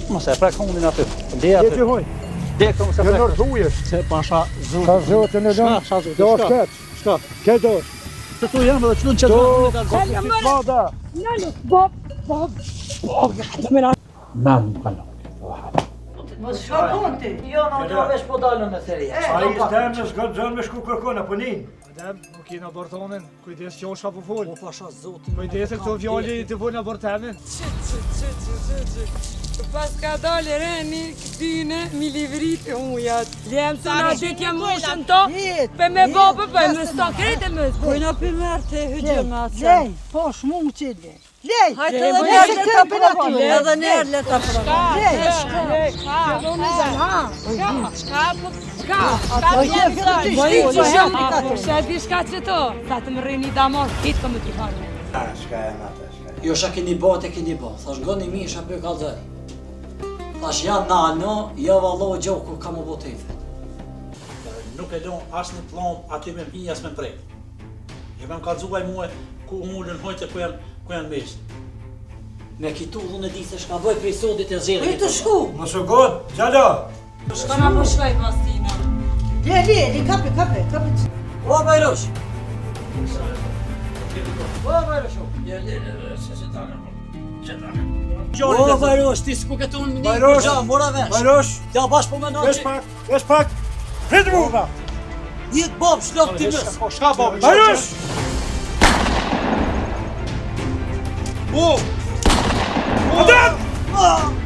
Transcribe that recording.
Mos e prek hundin aty. Leja aty. Dek mos e prek. Në rrujesh. Se pasha zot. Sa zotën e lën. Do shket. Shka. Ke do. Këtu jam edhe çlun çet. Mada. Mam kanë. Mos shkon ti. Jo, në vesh po dalën me theri. Ai stem në zgjodjon me shku kërkon apo nin. Madam, nuk jena bërtonin, kujdes që osha po fol. Po pasha zotin. Kujdes e këto vjali të vojnë abortemin. Pas ka dalë reni, këtyne, mi livrit e ujat. Lem se na gjithja moshën to, pe me babë, pe me sta krejt e me zboj. Bojna për mërë të hygjëma. Lej, po shmu më qilje. Lej, Hajtë edhe edhe njerë le ta pratim. Edhe njerë le ta pratim. Shka di shka që to, sa të më rrini damon, hitë këmë t'i farë. Shka e nata, shka. Jo shka keni bo, te keni bo. Thash goni mi, shka për kalzoj. Thash janë nano, jo vallo gjohë ku ka më bo të ife. Nuk e lon asë një plomb aty me mpi, as me prej. E me më kalzuaj muë ku ullën hojtë ku janë meshtë. Me kitu dhune di se shka bëj prej sodit e zhjeli. Për të shku. Mos u god, gjalo. Shka na po shkoj pas tina. Le, kape. O, Bajrosh! O, Bajrosh! O, Bajrosh, ti s'ku këtë unë një përgja, mora vesh. Bajrosh. Ja bash po me në Vesh pak. Prit mu. Njët bob, shlop ti mës. Shka babë? Bajrosh. O! Adam!